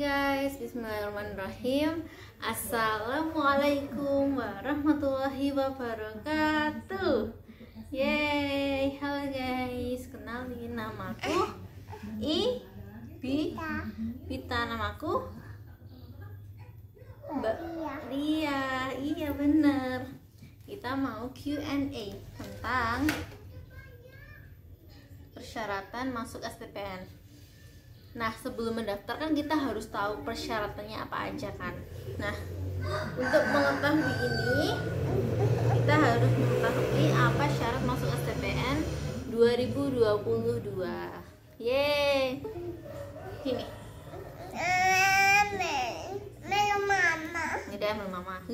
guys, bismillahirrahmanirrahim. Assalamualaikum warahmatullahi wabarakatuh. Yeay, halo guys, kenalin namaku Vita, namaku Mbak Lia. Iya bener, kita mau Q&A tentang persyaratan masuk STPN. Nah, sebelum mendaftar kan kita harus tahu persyaratannya apa aja kan. Nah, untuk mengetahui ini kita harus mengetahui apa syarat masuk STPN 2022. Yeay. Ini. Ini dia mama.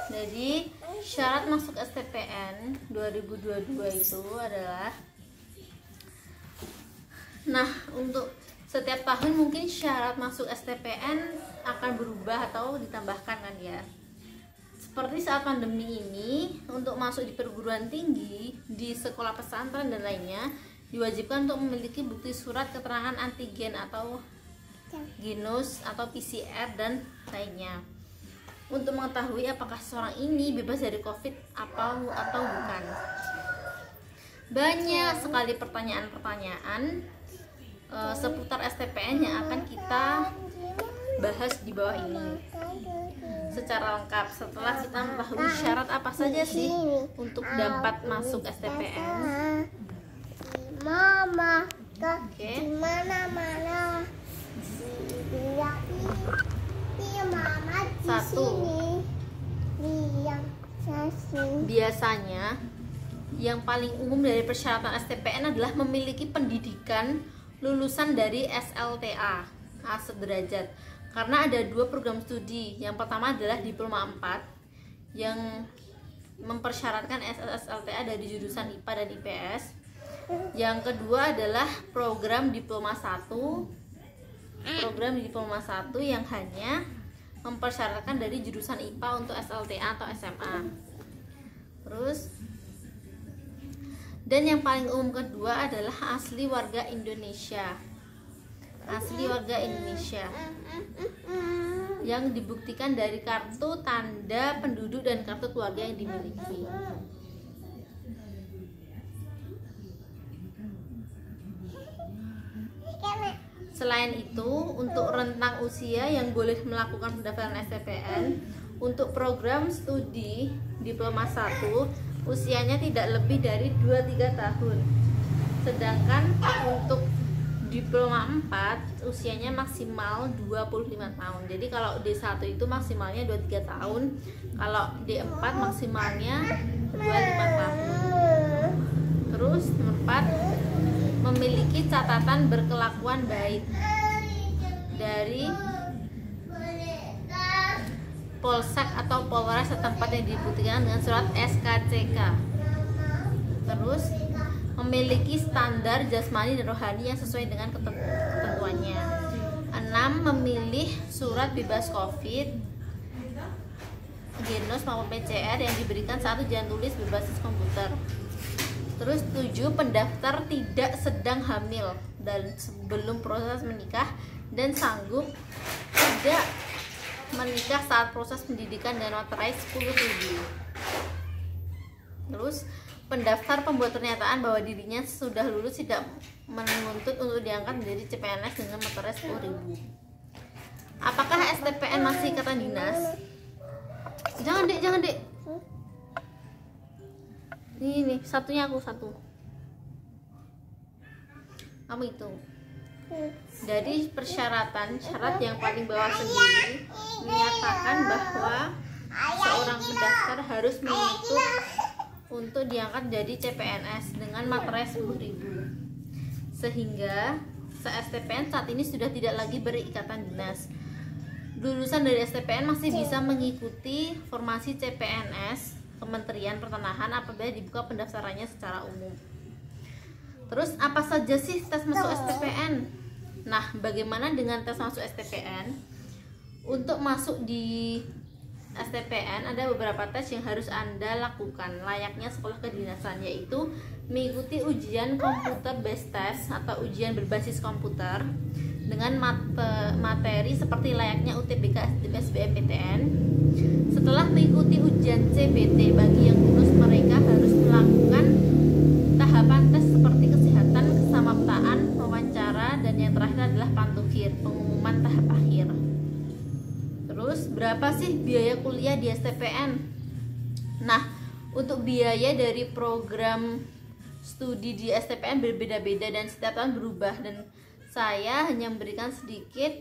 Jadi syarat masuk STPN 2022 itu adalah, nah, untuk setiap tahun mungkin syarat masuk STPN akan berubah atau ditambahkan kan ya. Seperti saat pandemi ini, untuk masuk di perguruan tinggi, di sekolah pesantren dan lainnya, diwajibkan untuk memiliki bukti surat keterangan antigen atau genus atau PCR dan lainnya, untuk mengetahui apakah seseorang ini bebas dari COVID atau bukan. Banyak sekali pertanyaan-pertanyaan seputar STPN yang akan kita bahas di bawah ini secara lengkap. Setelah kita mengetahui syarat apa saja sih untuk dapat masuk STPN. Oke. Satu, biasanya yang paling umum dari persyaratan STPN adalah memiliki pendidikan lulusan dari SLTA sederajat. Karena ada dua program studi. Yang pertama adalah Diploma 4 yang mempersyaratkan SLTA dari jurusan IPA dan IPS. Yang kedua adalah program Diploma 1 yang hanya mempersyaratkan dari jurusan IPA untuk SLTA atau SMA. Terus, dan yang paling umum kedua adalah asli warga Indonesia. Yang dibuktikan dari kartu tanda penduduk dan kartu keluarga yang dimiliki. Selain itu, untuk rentang usia yang boleh melakukan pendaftaran STPN untuk program studi Diploma 1, usianya tidak lebih dari 2-3 tahun. Sedangkan untuk Diploma 4, usianya maksimal 25 tahun. Jadi kalau D1 itu maksimalnya 23 tahun, kalau D4 maksimalnya 25 tahun. Terus nomor 4, memiliki catatan berkelakuan baik dari Polsek atau Polres setempat yang dibuktikan dengan surat SKCK. Terus, memiliki standar jasmani dan rohani yang sesuai dengan ketentuannya. 6, memilih surat bebas COVID, genus maupun PCR yang diberikan saat ujian tulis berbasis komputer. Terus 7, pendaftar tidak sedang hamil dan sebelum proses menikah dan sanggup tidak menikah saat proses pendidikan dan materai 10.000. Terus pendaftar pembuat pernyataan bahwa dirinya sudah lulus tidak menuntut untuk diangkat menjadi CPNS dengan materai 10.000. Apakah STPN masih ikatan dinas? Jangan dek. Ini satunya aku satu. Kamu itu. Dari persyaratan, syarat yang paling bawah sendiri menyatakan bahwa seorang pendaftar harus menuntut untuk diangkat jadi CPNS dengan materai 10.000. Sehingga STPN saat ini sudah tidak lagi berikatan dinas. Lulusan dari STPN masih bisa mengikuti formasi CPNS Kementerian Pertanahan apabila dibuka pendaftarannya secara umum. Terus apa saja sih tes masuk STPN? Nah, bagaimana dengan tes masuk STPN? Untuk masuk di STPN ada beberapa tes yang harus Anda lakukan layaknya sekolah kedinasan, yaitu mengikuti ujian komputer based test atau ujian berbasis komputer dengan materi seperti layaknya UTBK, SBMPTN. Setelah mengikuti ujian CBT, bagi yang lulus mereka harus melakukan tahapan tes seperti kesehatan, kesamaptaan, wawancara, dan yang terakhir adalah pantukhir, pengumuman tahap akhir. Terus berapa sih biaya kuliah di STPN? Nah, untuk biaya dari program studi di STPN berbeda-beda dan setiap tahun berubah, dan saya hanya memberikan sedikit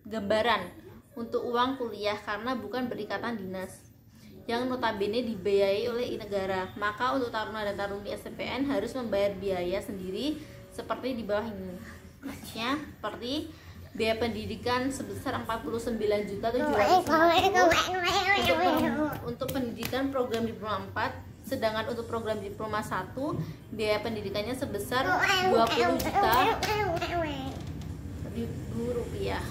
gambaran untuk uang kuliah karena bukan berikatan dinas yang notabene dibiayai oleh negara. Maka untuk taruna dan taruni STPN harus membayar biaya sendiri seperti di bawah ini. Maksudnya seperti biaya pendidikan sebesar 49.750.000 untuk pendidikan program diploma 4. Sedangkan untuk program diploma 1 biaya pendidikannya sebesar 20 juta rupiah.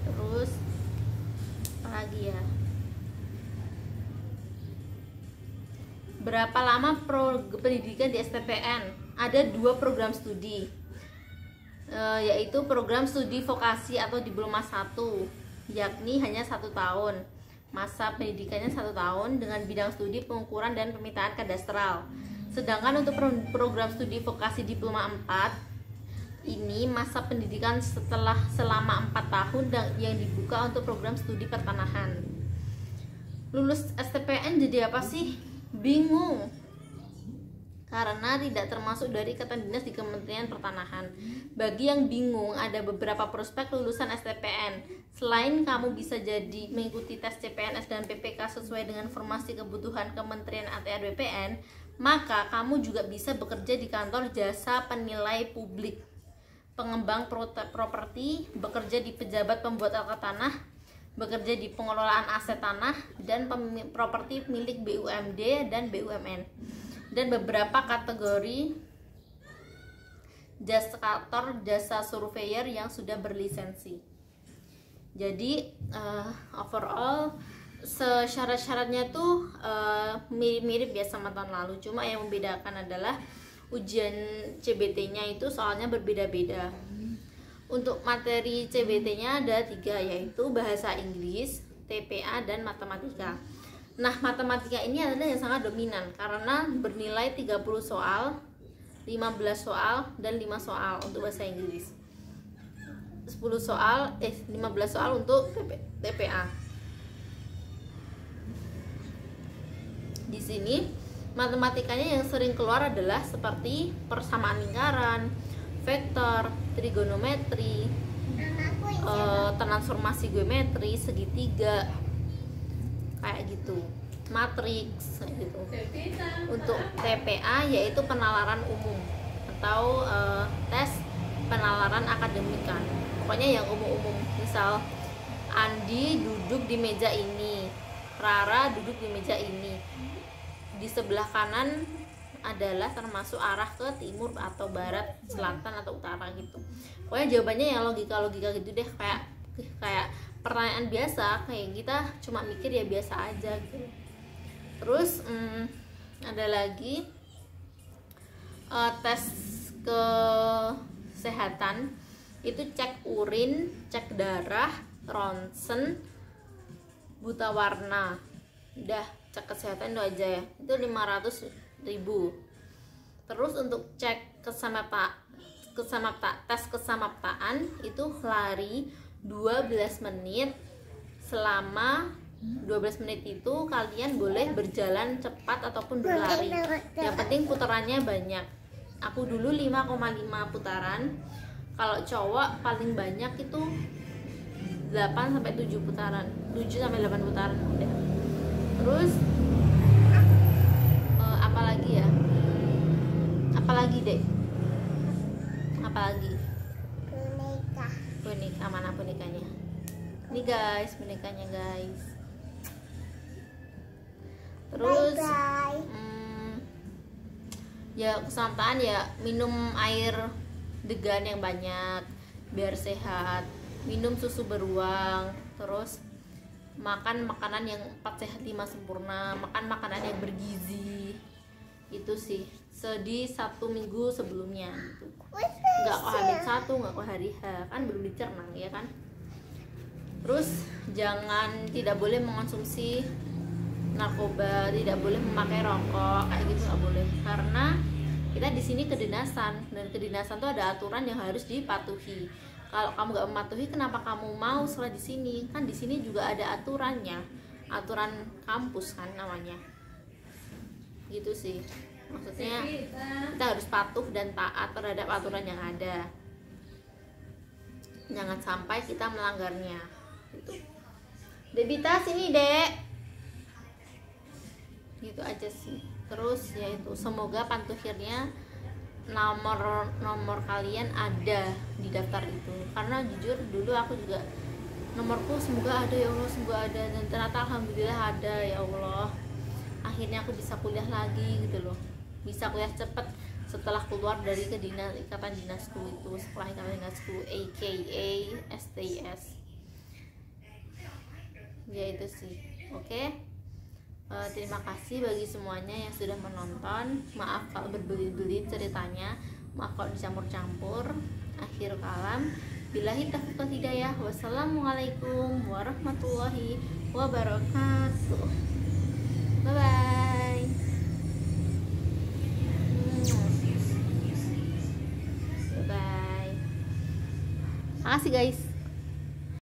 Terus apa lagi ya? Berapa lama pendidikan di STPN? Ada 2 program studi, yaitu program studi vokasi atau diploma 1, yakni hanya 1 tahun. Masa pendidikannya 1 tahun dengan bidang studi pengukuran dan pemetaan kadastral. Sedangkan untuk program studi vokasi diploma 4 ini masa pendidikan selama 4 tahun yang dibuka untuk program studi pertanahan. Lulus STPN jadi apa sih? Bingung, karena tidak termasuk dari ikatan dinas di Kementerian Pertanahan. Bagi yang bingung, ada beberapa prospek lulusan STPN. Selain kamu bisa jadi mengikuti tes CPNS dan PPK sesuai dengan formasi kebutuhan Kementerian ATR BPN, maka kamu juga bisa bekerja di kantor jasa penilai publik, pengembang properti, bekerja di pejabat pembuat akta tanah, bekerja di pengelolaan aset tanah dan properti milik BUMD dan BUMN, dan beberapa kategori jasa surveyor yang sudah berlisensi. Jadi overall syarat-syaratnya tuh mirip-mirip ya sama tahun lalu, cuma yang membedakan adalah ujian CBT-nya itu soalnya berbeda-beda. Untuk materi CBT-nya ada 3, yaitu bahasa Inggris, TPA, dan matematika. Nah, matematika ini adalah yang sangat dominan karena bernilai 30 soal, 15 soal, dan 5 soal untuk bahasa Inggris. 15 soal untuk TPA. Di sini matematikanya yang sering keluar adalah seperti persamaan lingkaran, vektor, trigonometri, transformasi geometri, segitiga, kayak gitu, matriks gitu. Untuk TPA yaitu penalaran umum atau tes penalaran akademika. Pokoknya yang umum-umum. Misal Andi duduk di meja ini, Rara duduk di meja ini. Di sebelah kanan adalah termasuk arah ke timur atau barat, selatan atau utara gitu. Pokoknya jawabannya yang logika-logika gitu deh, kayak pertanyaan biasa, kayak kita cuma mikir ya biasa aja gitu. Terus ada lagi tes kesehatan, itu cek urin, cek darah, ronsen, buta warna. Udah, cek kesehatan itu aja ya, itu 500.000. Terus untuk cek tes kesamaptaan itu lari 12 menit. Selama 12 menit itu kalian boleh berjalan cepat ataupun berlari, yang penting putarannya banyak. Aku dulu 5,5 putaran. Kalau cowok paling banyak itu 8-7 putaran, 7-8 putaran udah. Terus apalagi ya, apalagi deh, apalagi boneka, mana bonekanya? Ini guys, bonekanya guys. Terus ya kesamaptaan ya, minum air degan yang banyak biar sehat, minum susu beruang, terus makan makanan yang 4 sehat 5 sempurna, makan makanan yang bergizi. Itu sih di 1 minggu sebelumnya gitu. Nggak kok H-1, nggak kok hari H, kan belum dicerna ya kan. Terus tidak boleh mengonsumsi narkoba, tidak boleh memakai rokok kayak gitu, nggak boleh, karena kita di sini kedinasan, dan kedinasan tuh ada aturan yang harus dipatuhi. Kalau kamu nggak mematuhi, kenapa kamu mau sekolah di sini? Kan di sini juga ada aturannya, aturan kampus kan namanya. Gitu sih. Maksudnya kita harus patuh dan taat terhadap aturan yang ada. Jangan sampai kita melanggarnya. Gitu. Debita sini, Dek. Gitu aja sih. Terus yaitu semoga pantuhirnya nomor kalian ada di daftar itu, karena jujur dulu aku juga nomorku semoga ada ya Allah, semoga ada, dan ternyata alhamdulillah ada ya Allah. Akhirnya aku bisa kuliah lagi gitu loh, bisa kuliah cepet setelah keluar dari ikatan dinasku itu, sekolah ikatan dinasku aka STIS ya. Itu sih. Oke. Terima kasih bagi semuanya yang sudah menonton. Maaf kalau berbelit-belit ceritanya, maaf kalau dicampur-campur. Akhir kalam, billahi taufiq wal hidayah. Wassalamualaikum warahmatullahi wabarakatuh. Bye bye. Bye bye. Makasih guys.